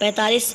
45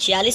46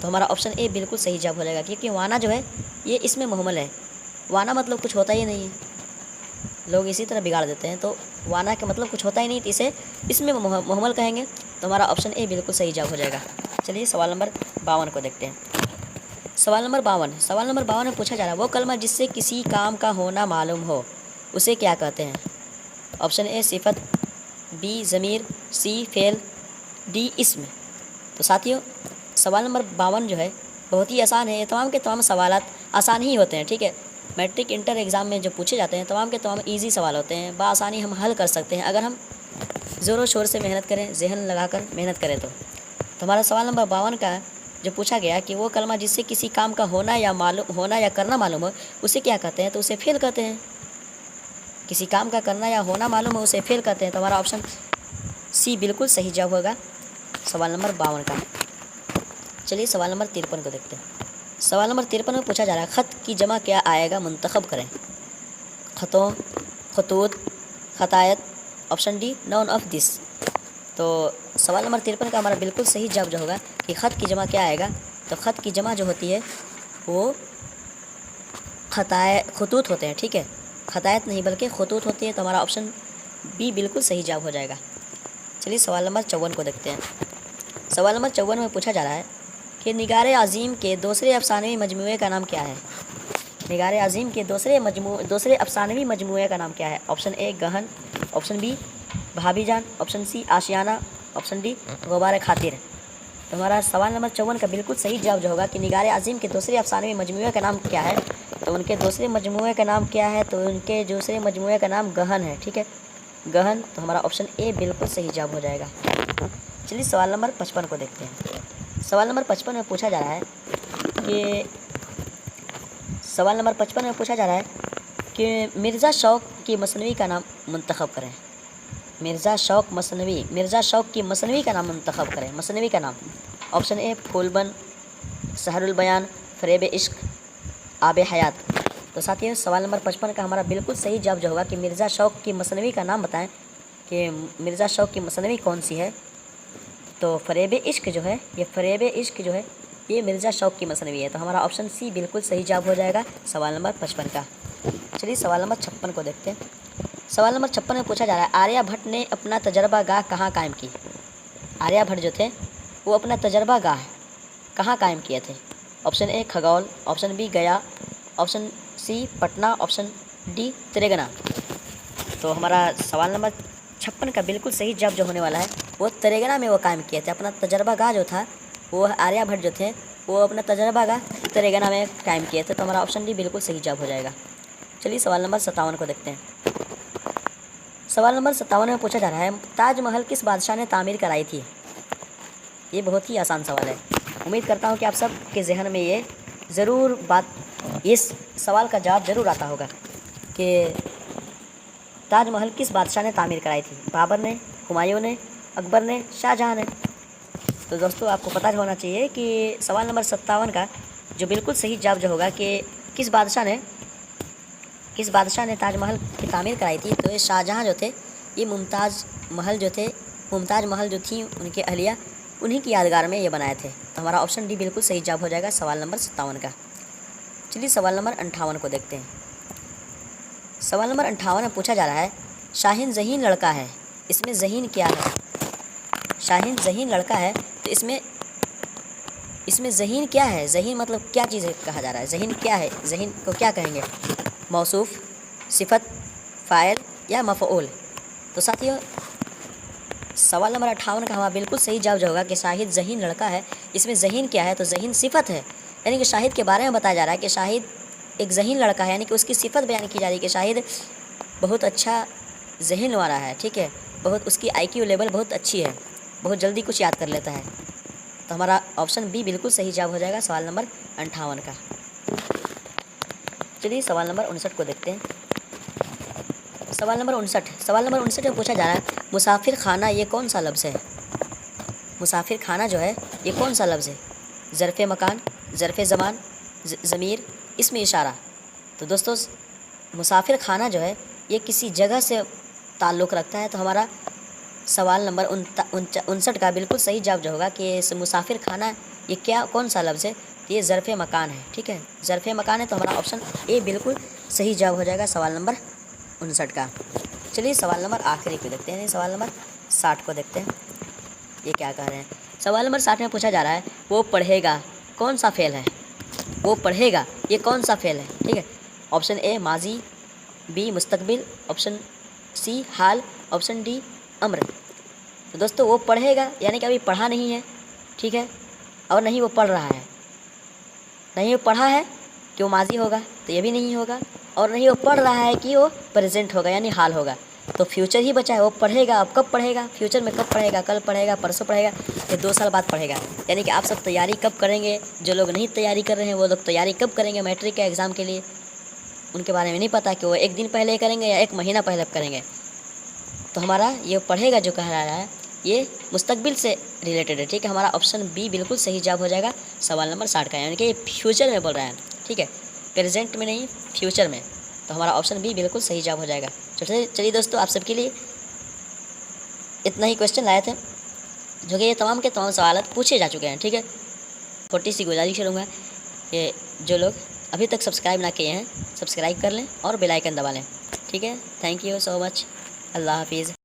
تو ہمارا آپشن اے بالکل صحیح جواب ہو جائے گا، کیونکہ وانا جو ہے یہ اس میں محمل ہے، وانا مطلب کچھ ہوتا ہی نہیں ہے، لوگ اسی طرح بگاڑ دیتے ہیں، تو وانا کا مطلب کچھ ہوتا ہی نہیں، تو اسے اس میں محمل کہیں گے، تو ہمارا آپشن اے بالکل صحیح جواب ہو جائے گا۔ چلیے سوال نمبر 52 کو دیکھتے ہیں۔ سوال نمبر 52 میں پوچھا جا رہا ہے وہ کلمہ جس سے کسی کام کا ہونا معلوم ہو اسے کیا کہتے ہیں؟ آپشن اے صفت، بی ضمیر، سی فعل، ڈی اسم۔ تو ساتھیوں سوال نمبر 52 جو ہے بہت ہی آسان ہے، یہ تمام کے تمام سوالات آسان ہی ہوتے ہیں، ٹھیک ہے۔ میٹرک انٹر ایگزام میں جو پوچھے جاتے ہیں تمام کے تمام ایزی سوال ہوتے ہیں، بآسانی ہم حل کر سکتے ہیں اگر ہم زور و شور سے محنت کریں، ذہن لگا کر محنت کریں تو ہمارا سوال نمبر 52 کا جو پوچھا گیا کہ وہ کلمہ جس سے کسی کام کا ہونا یا کرنا معلوم ہو اسے کیا کہتے ہیں؟ تو اسے فعل کہتے ہیں۔ کسی کام کا کرنا یا ہونا معلوم ہو اسے فعل کہتے ہیں، تو ہمارا آپشن سی بالکل صحیح جواب ہوگا سوال نمبر 52 کا۔ چلیے سوال نمبر 53 کو دیکھتے ہیں۔ سوال نمبر 53 میں پوچھا جا رہا ہے خط کی جمع کیا آئے گا؟ منتخب کریں۔ خطوں، خطوط، خطائط، option D none of these. تو سوال نمبر 53 کا ہمارا بالکل صحیح جواب جو ہوگا کہ خط کی جمع کیا آئے گا؟ تو خط کی جمع جو ہوتی ہے وہ خطوط ہوتے ہیں، ٹھیک ہے، خطائط نہیں بلکہ خطوط ہوتی ہے، تو ہمارا آپشن بی بالکل صحیح جواب ہو جائے گا۔ چلیے سوال نمبر 54 کو دیکھتے ہیں۔ سوال نمبر 54 میں پوچھا جا رہا ہے کہ نگار عظیم کے دوسرے افسانوی مجموعے کا نام کیا ہے؟ نگار عظیم کے دوسرے افسانوی مجموعے کا نام کیا ہے؟ Option A Gahan, option B Bhabhi Jaan, option C Aashiana, option D Ghubar Khatir. تو ہمارا سوال نمبر 54 کا بالکل صحیح جواب جو ہوگا کہ نگار عظیم کے دوسرے افسانوی مجموعے کا نام کیا ہے؟ تو ان کے دوسرے مجموعے کا نام کیا ہے؟ تو ان کے دوسرے مجموعے کا نام گہن ہے، ٹھیک ہے، گہن۔ تو ہمارا آپشن اے بالکل صحیح جواب ہو جائے گا۔ چلیے سوال نمبر 55 کو دیکھتے ہیں۔ سوال نمبر 55 میں پوچھا جا رہا ہے کہ مرزا شوق کی مثنوی کا نام منتخب کریں۔ مرزا شوق کی مثنوی کا نام منتخب کریں، مثنوی کا نام۔ آپشن اے پھول بن، سحر البیان، فریب عشق، آب حیات۔ تو ساتھیوں سوال نمبر 55 کا ہمارا بالکل صحیح جواب جو ہوگا کہ مرزا شوق کی مثنوی کا نام بتائیں کہ مرزا شوق کی مثنوی کون سی ہے؟ تو فریب عشق جو ہے یہ مرزا شوق کی مثنوی ہے، تو ہمارا آپشن سی بالکل صحیح جواب ہو جائے گا سوال نمبر 55 کا۔ چلیے سوال نمبر 56 کو دیکھتے ہیں۔ سوال نمبر 56 میں پوچھا جا رہا ہے آریہ بھٹ نے اپنا تجربہ گاہ کہاں قائم کی؟ آریہ بھٹ جو تھے وہ اپنا تجربہ گاہ کہاں قائم کیے تھے؟ Option A Khagaul, option B Gaya, option C Patna, option D Telangana. تو ہمارا سوال نمبر 56 کا بالکل صحیح جواب جو ہونے والا ہے وہ تلنگانہ میں وہ قائم کیے تھے، اپنا تجربہ گاہ جو تھا وہ آریہ بھٹ جو تھے وہ اپنا تجربہ گاہ تلنگانہ میں قائم کیے تھے، تو ہمارا آپشن ڈی بالکل صحیح جواب ہو جائے گا۔ چلیے سوال نمبر 57 کو دیکھتے ہیں۔ سوال نمبر 57 میں پوچھا جا رہا ہے تاج محل کس بادشاہ نے تعمیر کرائی تھی؟ یہ بہت ہی آسان سوال ہے، امید کرتا ہوں کہ آپ سب کے ذہن میں اس سوال کا جواب ضرور آتا ہوگا کہ تاج محل کس بادشاہ نے تعمیر کرائی تھی؟ بابر نے، ہمایوں نے، اکبر نے، شاہ جہاں نے؟ تو دوستو آپ کو پتہ ہونا چاہیے کہ سوال نمبر 57 کا جو بالکل صحیح جواب جو ہوگا کہ کس بادشاہ نے تاج محل کی تعمیر کرائی تھی؟ تو یہ شاہ جہاں جو تھے، یہ ممتاز محل جو تھیں ان کے اہلیہ انہی کی یادگار میں یہ بنائے تھے، تو ہمارا آپشن ڈی بالکل صحیح جواب ہو جائے گا سوال نمبر 57 کا۔ چلیے سوال نمبر 58 کو دیکھتے ہیں۔ سوال نمبر 58 میں پوچھا جا رہا ہے شاہین ذہین لڑکا ہے، اس میں ذہین کیا ہے؟ شاہین ذہین لڑکا ہے تو اس میں ذہین کیا ہے؟ ذہین مطلب کیا چیز کہا جا رہا ہے؟ ذہین کیا ہے؟ ذہین کو کیا کہیں گے؟ موصوف، صفت، فاعل یا مفعول؟ تو ساتھیوں سوال نمبر 58 کا ہمارا بالکل صحیح جواب جو ہوگا کہ شاہد ذہین لڑکا ہے، اس میں ذہین کیا ہے؟ تو ذہین صفت ہے، یعنی کہ شاہد کے بارے میں بتایا جا رہا ہے کہ شاہد ایک ذہین لڑکا ہے، یعنی کہ اس کی صفت بیان کی جا رہی ہے کہ شاہد بہت اچھا ذہن والا ہے، ٹھیک ہے، اس کی IQ لیول بہت اچھی ہے، بہت جلدی کچھ یاد کر لیتا ہے، تو ہمارا آپشن بی بالکل صحیح جواب ہو جائے گا سوال نمبر 58 کا۔ چلیے سوال نمبر 59 کو دیکھتے ہیں۔ سوال نمبر 59 میں پوچھا جا رہا ہے مسافر خانہ یہ کون سا لفظ ہے؟ مسافر خانہ جو ہے یہ کون سا لفظ ہے؟ ظرف مکان، ظرف زمان، ضمیر، اسم اشارہ؟ تو دوستو مسافر خانہ جو ہے یہ کسی جگہ سے تعلق رکھتا ہے، تو ہمارا سوال نمبر 59 کا بالکل صحیح جواب جو ہوگا کہ مسافر خانہ یہ کیا کون سا لفظ ہے؟ تو یہ ظرف مکان ہے، ٹھیک ہے، ظرف مکان ہے، تو ہمارا آپشن اے بالکل صحیح جواب ہو جائے گا سوال نمبر 59 کا۔ چلیے سوال نمبر آخری کو دیکھتے ہیں، سوال نمبر 60 کو دیکھتے ہیں، یہ کیا کہہ رہے ہیں۔ سوال نمبر 60 میں پوچھا جا رہا ہے وہ پڑھے گا کون سا فعل ہے؟ وہ پڑھے گا یہ کون سا فعل ہے؟ ٹھیک ہے، آپشن اے ماضی، بی مستقبل، آپشن سی حال، آپشن ڈی امر۔ تو دوستو وہ پڑھے گا یعنی کہ ابھی پڑھا نہیں ہے، ٹھیک ہے، اور نہیں وہ پڑھ رہا ہے، نہیں وہ پڑھا ہے کہ وہ ماضی ہوگا تو یہ بھی نہیں ہوگا، اور نہیں وہ پڑھ رہا ہے کہ وہ پریزنٹ ہوگا یعنی حال ہوگا، تو فیوچر ہی بچا ہے۔ وہ پڑھے گا، اب کب پڑھے گا؟ فیوچر میں کب پڑھے گا؟ کل پڑھے گا، پرسوں پڑھے گا، یا 2 سال بعد پڑھے گا، یعنی کہ آپ سب تیاری کب کریں گے؟ جو لوگ نہیں تیاری کر رہے ہیں وہ لوگ تیاری کب کریں گے میٹرک کے ایگزام کے لیے؟ ان کے بارے میں نہیں پتہ کہ وہ 1 دن پہلے کریں گے یا 1 مہینہ پہلے کریں گے۔ تو ہمارا یہ پڑھے گا جو کہہ رہا ہے یہ مستقبل سے ریلیٹڈ ہے، ٹھیک ہے، ہمارا آپشن بی بالکل صحیح جواب ہو جائے گا سوال نمبر 60 کا، یعنی کہ یہ فیوچر میں بول رہا ہے، ٹھیک ہے، پریزنٹ میں نہیں، فیوچر میں، تو ہمارا آپشن بی بالکل صحیح جواب ہو جائے گا۔ چلیے دوستو، آپ سب کے لیے اتنا ہی کویشچن لائے تھے، جو کہ یہ تمام کے تمام سوالات پوچھے جا چکے ہیں، ٹھیک ہے۔ چھوٹی سی گزارش کروں گا کہ جو لوگ ابھی تک سبسکرائب نہ کیے ہیں سبسکرائب کر لیں اور بیل آئیکن دبا لیں، ٹھیک ہے۔ تھینک یو سو مچ، اللہ حافظ۔